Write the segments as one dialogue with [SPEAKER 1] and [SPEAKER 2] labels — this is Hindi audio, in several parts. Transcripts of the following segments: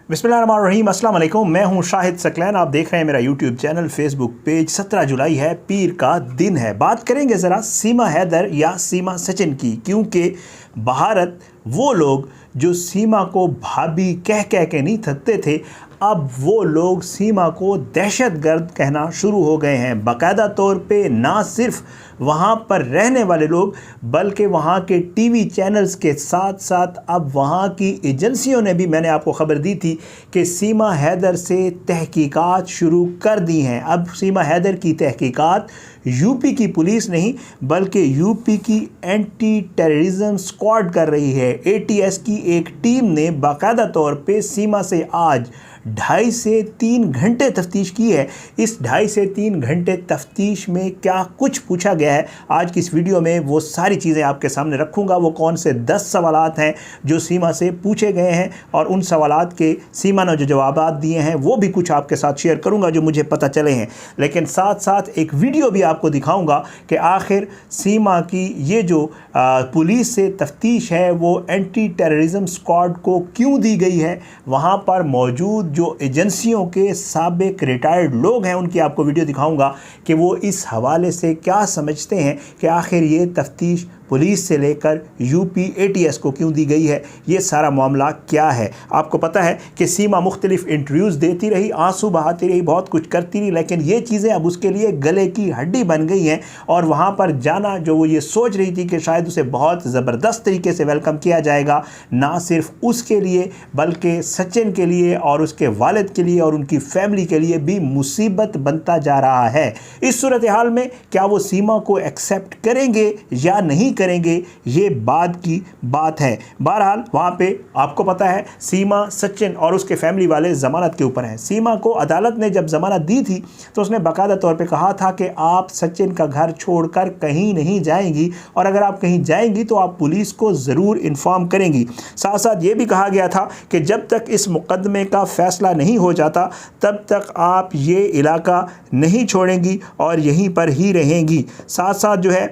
[SPEAKER 1] बिस्मिल्लाहिर्रहमानिर्रहीम, अस्सलाम वालेकुम। मैं हूं शाहिद सकलैन। आप देख रहे हैं मेरा यूट्यूब चैनल, फेसबुक पेज। 17 जुलाई है, पीर का दिन है। बात करेंगे ज़रा सीमा हैदर या सीमा सचिन की, क्योंकि भारत वो लोग जो सीमा को भाभी कह कह के नहीं थकते थे, अब वो लोग सीमा को दहशतगर्द कहना शुरू हो गए हैं। बाकायदा तौर पे ना सिर्फ वहाँ पर रहने वाले लोग, बल्कि वहाँ के टीवी चैनल्स के साथ साथ अब वहाँ की एजेंसियों ने भी, मैंने आपको ख़बर दी थी कि सीमा हैदर से तहकीकात शुरू कर दी हैं। अब सीमा हैदर की तहकीकात यूपी की पुलिस नहीं, बल्कि यूपी की एंटी टेररिज्म स्क्वाड कर रही है। एटीएस की एक टीम ने बाकायदा तौर पे सीमा से आज 2.5 से 3 घंटे तफ्तीश की है। इस 2.5 से 3 घंटे तफ्तीश में क्या कुछ पूछा गया है, आज की इस वीडियो में वो सारी चीज़ें आपके सामने रखूँगा। वो कौन से 10 सवालात हैं जो सीमा से पूछे गए हैं, और उन सवालात के सीमा ने जो जवाब दिए हैं वो भी कुछ आपके साथ शेयर करूँगा जो मुझे पता चले हैं। लेकिन साथ साथ एक वीडियो भी आपको दिखाऊँगा कि आखिर सीमा की ये जो पुलिस से तफ्तीश है वो एंटी टेररिज्म स्क्वाड को क्यों दी गई है। वहाँ पर मौजूद जो एजेंसियों के साबिक रिटायर्ड लोग हैं उनकी आपको वीडियो दिखाऊंगा कि वो इस हवाले से क्या समझते हैं कि आखिर ये तफ्तीश पुलिस से लेकर यूपी एटीएस को क्यों दी गई है, ये सारा मामला क्या है। आपको पता है कि सीमा मुख्तलिफ इंटरव्यूज़ देती रही, आंसू बहाती रही, बहुत कुछ करती रही, लेकिन ये चीज़ें अब उसके लिए गले की हड्डी बन गई हैं। और वहाँ पर जाना, जो वो ये सोच रही थी कि शायद उसे बहुत ज़बरदस्त तरीके से वेलकम किया जाएगा, ना सिर्फ उसके लिए बल्कि सचिन के लिए और उसके वालिद के लिए और उनकी फैमिली के लिए भी मुसीबत बनता जा रहा है। इस सूरत हाल में क्या वो सीमा को एक्सेप्ट करेंगे या नहीं करेंगे, ये बाद की बात है। बहरहाल वहाँ पे आपको पता है सीमा, सचिन और उसके फैमिली वाले ज़मानत के ऊपर हैं। सीमा को अदालत ने जब ज़मानत दी थी तो उसने बाकायदा तौर पे कहा था कि आप सचिन का घर छोड़कर कहीं नहीं जाएंगी, और अगर आप कहीं जाएंगी तो आप पुलिस को ज़रूर इन्फॉर्म करेंगी। साथ साथ ये भी कहा गया था कि जब तक इस मुकदमे का फ़ैसला नहीं हो जाता तब तक आप ये इलाका नहीं छोड़ेंगी और यहीं पर ही रहेंगी। साथ साथ जो है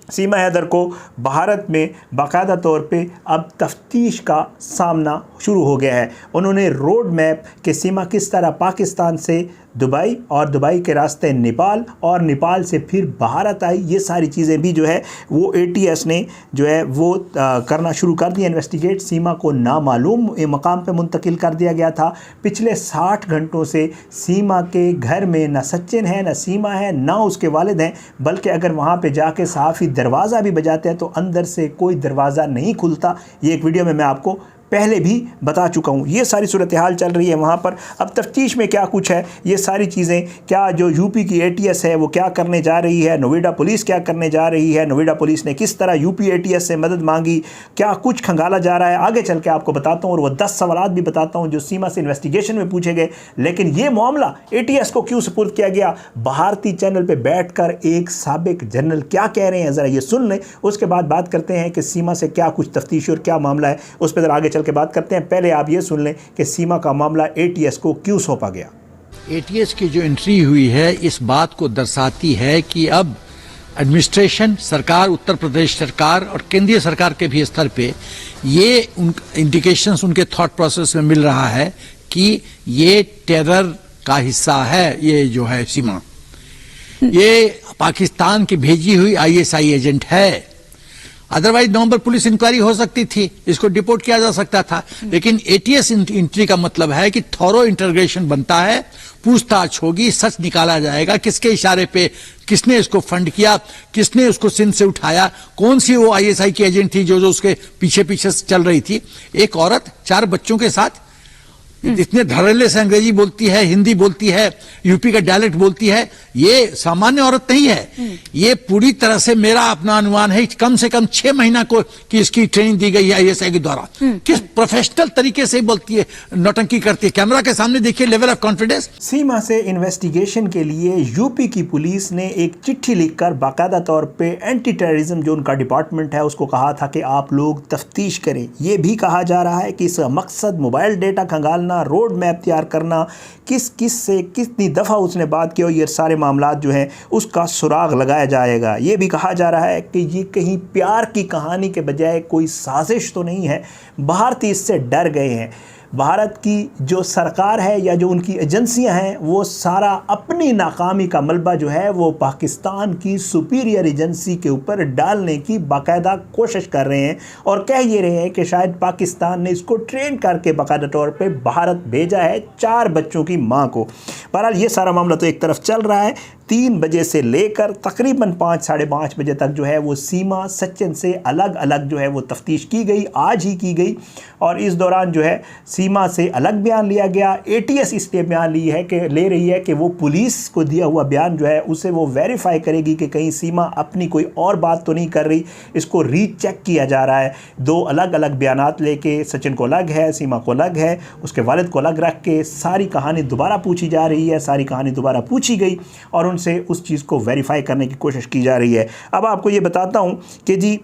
[SPEAKER 1] सीमा हैदर को भारत में बाकायदा तौर पे अब तफ्तीश का सामना शुरू हो गया है। उन्होंने रोड मैप कि सीमा किस तरह पाकिस्तान से दुबई और दुबई के रास्ते नेपाल और नेपाल से फिर भारत आई, ये सारी चीज़ें भी जो है वो एटीएस ने जो है वो करना शुरू कर दिया इन्वेस्टिगेट। सीमा को नामालूम मकाम पे मुंतकिल कर दिया गया था। पिछले 60 घंटों से सीमा के घर में ना सचिन है, ना सीमा है, ना उसके वालिद हैं, बल्कि अगर वहाँ पे जाके सहाफ़ी दरवाज़ा भी बजाते हैं तो अंदर से कोई दरवाज़ा नहीं खुलता। ये एक वीडियो में मैं आपको पहले भी बता चुका हूँ। ये सारी सूरत हाल चल रही है वहाँ पर। अब तफ्तीश में क्या कुछ है, ये सारी चीज़ें, क्या जो यूपी की एटीएस है वो क्या करने जा रही है, नोएडा पुलिस क्या करने जा रही है, नोएडा पुलिस ने किस तरह यूपी एटीएस से मदद मांगी, क्या कुछ खंगाला जा रहा है, आगे चल के आपको बताता हूँ। और वो 10 सवालात भी बताता हूँ जो सीमा से इन्वेस्टिगेशन में पूछे गए। लेकिन ये मामला एटीएस को क्यों सुपुर्द किया गया, भारतीय चैनल पर बैठ कर एक साबिक जनरल क्या कह रहे हैं, ज़रा ये सुन लें। उसके बाद बात करते हैं कि सीमा से क्या कुछ तफ्तीश और क्या मामला है, उस पर ज़रा आगे के बात करते हैं। पहले आप ये सुन लें कि सीमा का मामला एटीएस को क्यों सौंपा गया।
[SPEAKER 2] एटीएस की जो एंट्री हुई है इस बात को दर्शाती है कि अब एडमिनिस्ट्रेशन, सरकार, उत्तर प्रदेश सरकार और केंद्रीय सरकार के भी स्तर पे ये इंडिकेशंस उनके थॉट प्रोसेस में मिल रहा है कि ये टेरर का हिस्सा है। ये जो है सीमा, ये पाकिस्तान की भेजी हुई आईएसआई एजेंट है। अदरवाइज नवंबर पुलिस इंक्वायरी हो सकती थी, इसको डिपोर्ट किया जा सकता था। लेकिन एटीएस एंट्री का मतलब है कि थॉरो इंटरोगेशन बनता है, पूछताछ होगी, सच निकाला जाएगा, किसके इशारे पे, किसने इसको फंड किया, किसने उसको सिंध से उठाया, कौन सी वो आईएसआई की एजेंट थी जो उसके पीछे पीछे चल रही थी। एक औरत 4 बच्चों के साथ इतने धड़ल्ले से अंग्रेजी बोलती है, हिंदी बोलती है, यूपी का डायलेक्ट बोलती है, ये सामान्य औरत नहीं है। ये पूरी तरह से, मेरा अपना अनुमान है, कम से कम 6 महीना को कि इसकी ट्रेनिंग दी गई है आईएसआई के द्वारा। किस प्रोफेशनल तरीके से बोलती है, नौटंकी करती है। कैमरा के सामने देखिए लेवल ऑफ कॉन्फिडेंस।
[SPEAKER 1] सीमा से इन्वेस्टिगेशन के लिए यूपी की पुलिस ने एक चिट्ठी लिखकर बाकायदा तौर पे एंटी टेररिज्म जो उनका डिपार्टमेंट है उसको कहा था कि आप लोग तफ्तीश करें। यह भी कहा जा रहा है कि इसका मकसद मोबाइल डेटा खंगालना, रोड मैप तैयार करना, किस किस से कितनी दफ़ा उसने बात की, और ये सारे मामला जो हैं उसका सुराग लगाया जाएगा। ये भी कहा जा रहा है कि ये कहीं प्यार की कहानी के बजाय कोई साजिश तो नहीं है, भारतीय इससे डर गए हैं। भारत की जो सरकार है या जो उनकी एजेंसियां हैं वो सारा अपनी नाकामी का मलबा जो है वो पाकिस्तान की सुपीरियर एजेंसी के ऊपर डालने की बाकायदा कोशिश कर रहे हैं और कह ये रहे हैं कि शायद पाकिस्तान ने इसको ट्रेन करके बाकायदा तौर पे भारत भेजा है 4 बच्चों की मां को। बहरहाल ये सारा मामला तो एक तरफ चल रहा है। 3 बजे से लेकर तकरीबन 5 साढ़े 5 बजे तक जो है वो सीमा सचिन से अलग अलग जो है वो तफ्तीश की गई, आज ही की गई। और इस दौरान जो है सीमा से अलग बयान लिया गया। ATS इसलिए बयान ले रही है कि वो पुलिस को दिया हुआ बयान जो है उसे वो वेरीफाई करेगी कि कहीं सीमा अपनी कोई और बात तो नहीं कर रही। इसको रीचेक किया जा रहा है। 2 अलग अलग बयानात लेके, सचिन को अलग है, सीमा को अलग है, उसके वालिद को अलग रख के सारी कहानी दोबारा पूछी जा रही है। सारी कहानी दोबारा पूछी गई और उनसे उस चीज़ को वेरीफाई करने की कोशिश की जा रही है। अब आपको ये बताता हूँ कि जी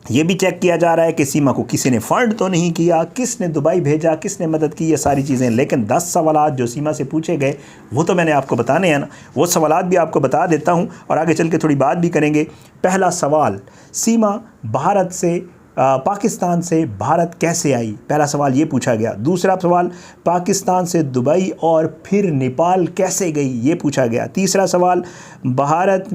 [SPEAKER 1] ये भी चेक किया जा रहा है कि सीमा को किसी ने फ़ंड तो नहीं किया, किसने दुबई भेजा, किसने मदद की, ये सारी चीज़ें। लेकिन 10 सवालात जो सीमा से पूछे गए वो तो मैंने आपको बताने हैं ना, वो सवालात भी आपको बता देता हूँ और आगे चल के थोड़ी बात भी करेंगे। पहला सवाल, सीमा भारत से पाकिस्तान से भारत कैसे आई, पहला सवाल ये पूछा गया। दूसरा सवाल, पाकिस्तान से दुबई और फिर नेपाल कैसे गई, ये पूछा गया। तीसरा सवाल, भारत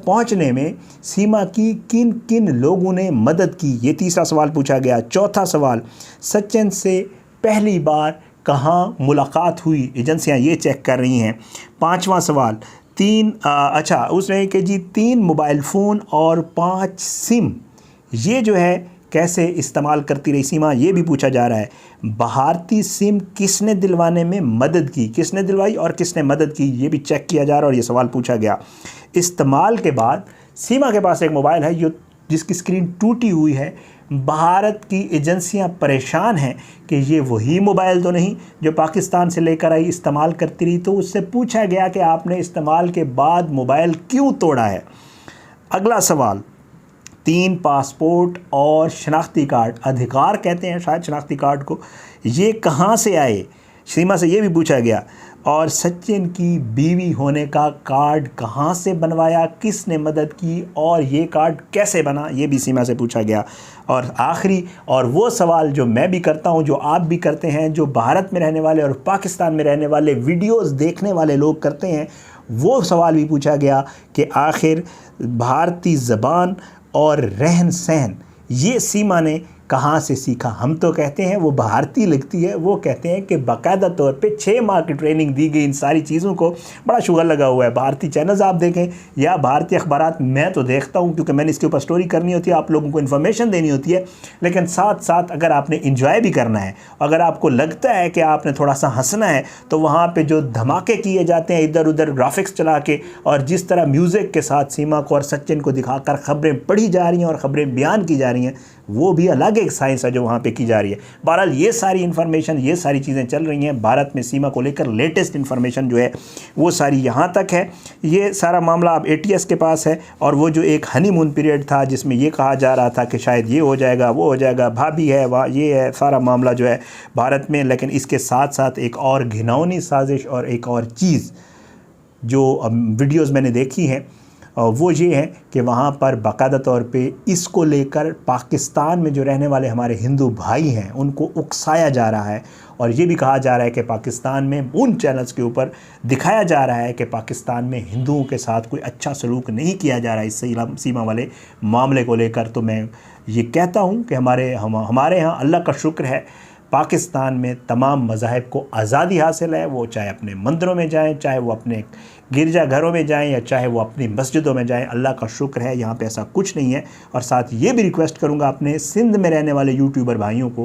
[SPEAKER 1] पहुंचने में सीमा की किन किन लोगों ने मदद की, ये तीसरा सवाल पूछा गया। चौथा सवाल, सचिन से पहली बार कहाँ मुलाकात हुई, एजेंसियां ये चेक कर रही हैं। पाँचवा सवाल, उसमें कि जी 3 मोबाइल फ़ोन और 5 सिम ये जो है कैसे इस्तेमाल करती रही सीमा, ये भी पूछा जा रहा है। भारतीय सिम किसने दिलवाने में मदद की, किसने दिलवाई और किसने मदद की, ये भी चेक किया जा रहा है और ये सवाल पूछा गया। इस्तेमाल के बाद सीमा के पास एक मोबाइल है जिसकी स्क्रीन टूटी हुई है। भारत की एजेंसियां परेशान हैं कि ये वही मोबाइल तो नहीं जो पाकिस्तान से लेकर आई, इस्तेमाल करती रही। तो उससे पूछा गया कि आपने इस्तेमाल के बाद मोबाइल क्यों तोड़ा है। अगला सवाल, 3 पासपोर्ट और शनाख्ती कार्ड, अधिकार कहते हैं शायद शनाख्ती कार्ड को, ये कहाँ से आए, सीमा से ये भी पूछा गया। और सचिन की बीवी होने का कार्ड कहाँ से बनवाया, किसने मदद की और ये कार्ड कैसे बना, ये भी सीमा से पूछा गया। और आखिरी और वो सवाल जो मैं भी करता हूँ, जो आप भी करते हैं, जो भारत में रहने वाले और पाकिस्तान में रहने वाले वीडियोस देखने वाले लोग करते हैं, वो सवाल भी पूछा गया कि आखिर भारतीय ज़बान और रहन सहन ये सीमा ने कहाँ से सीखा। हम तो कहते हैं वो भारतीय लगती है, वो कहते हैं कि बाकायदा तौर पे 6 माह की ट्रेनिंग दी गई इन सारी चीज़ों को। बड़ा शुगर लगा हुआ है। भारतीय चैनल्स आप देखें या भारतीय अखबारात मैं तो देखता हूँ क्योंकि मैंने इसके ऊपर स्टोरी करनी होती है, आप लोगों को इन्फॉर्मेशन देनी होती है। लेकिन साथ साथ अगर आपने इंजॉय भी करना है, अगर आपको लगता है कि आपने थोड़ा सा हंसना है, तो वहाँ पर जो धमाके किए जाते हैं इधर उधर ग्राफिक्स चला के और जिस तरह म्यूज़िक के साथ सीमा को और सचिन को दिखाकर खबरें पढ़ी जा रही हैं और ख़बरें बयान की जा रही हैं, वो भी अलग एक साइंस है जो वहाँ पे की जा रही है। बहरहाल ये सारी इन्फॉर्मेशन, ये सारी चीज़ें चल रही हैं। भारत में सीमा को लेकर लेटेस्ट इन्फॉर्मेशन जो है वो सारी यहाँ तक है। ये सारा मामला अब ATS के पास है। और वो जो एक हनीमून पीरियड था जिसमें ये कहा जा रहा था कि शायद ये हो जाएगा, वो हो जाएगा, भाभी है, वहाँ ये है, सारा मामला जो है भारत में। लेकिन इसके साथ साथ एक और घिनौनी साजिश और एक और चीज़ जो वीडियोज़ मैंने देखी हैं वो ये है कि वहाँ पर बाकायदा तौर पे इसको लेकर पाकिस्तान में जो रहने वाले हमारे हिंदू भाई हैं उनको उकसाया जा रहा है। और ये भी कहा जा रहा है कि पाकिस्तान में उन चैनल्स के ऊपर दिखाया जा रहा है कि पाकिस्तान में हिंदुओं के साथ कोई अच्छा सलूक नहीं किया जा रहा है इस सीमा वाले मामले को लेकर। तो मैं ये कहता हूँ कि हमारे यहाँ अल्लाह का शुक्र है, पाकिस्तान में तमाम मज़ाहिब को आज़ादी हासिल है। वो चाहे अपने मंदिरों में जाएं, चाहे वो अपने गिरजा घरों में जाएं या चाहे वो अपनी मस्जिदों में जाएं, अल्लाह का शुक्र है यहाँ पे ऐसा कुछ नहीं है। और साथ ये भी रिक्वेस्ट करूँगा अपने सिंध में रहने वाले यूट्यूबर भाइयों को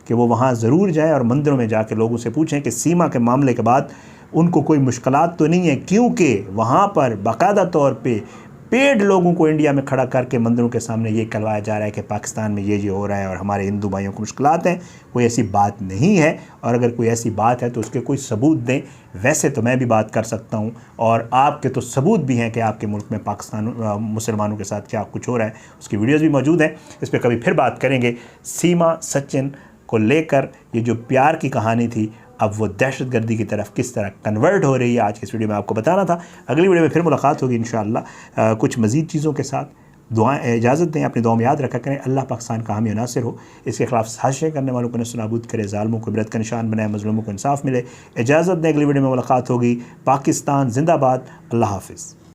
[SPEAKER 1] कि वो वहाँ ज़रूर जाएं और मंदिरों में जाके लोगों से पूछें कि सीमा के मामले के बाद उनको कोई मुश्किलात तो नहीं है, क्योंकि वहाँ पर बाकायदा तौर पर पेड लोगों को इंडिया में खड़ा करके मंदिरों के सामने ये करवाया जा रहा है कि पाकिस्तान में ये हो रहा है और हमारे हिंदू भाइयों को मुश्किलात हैं। कोई ऐसी बात नहीं है, और अगर कोई ऐसी बात है तो उसके कोई सबूत दें। वैसे तो मैं भी बात कर सकता हूँ और आपके तो सबूत भी हैं कि आपके मुल्क में पाकिस्तान मुसलमानों के साथ क्या कुछ हो रहा है, उसकी वीडियोज़ भी मौजूद हैं। इस पर कभी फिर बात करेंगे। सीमा सचिन को लेकर ये जो प्यार की कहानी थी, अब वो दहशतगर्दी की तरफ किस तरह कन्वर्ट हो रही है, आज की इस वीडियो में आपको बताना था। अगली वीडियो में फिर मुलाकात होगी इंशाअल्लाह कुछ मज़ीद चीज़ों के साथ। दुआएं इजाज़त दें, अपनी दुआ में याद रखा करें। अल्लाह पाकिस्तान का हामी नासिर हो, इसके खिलाफ साजिशें करने वालों को नस्तानाबूद करे, ज़ालिमों को इबरत का निशान बनाए, मज़लूमों को इंसाफ मिले। इजाज़त दें, अगली वीडियो में मुलाकात होगी। पाकिस्तान जिंदाबाद। अल्लाह हाफिज़।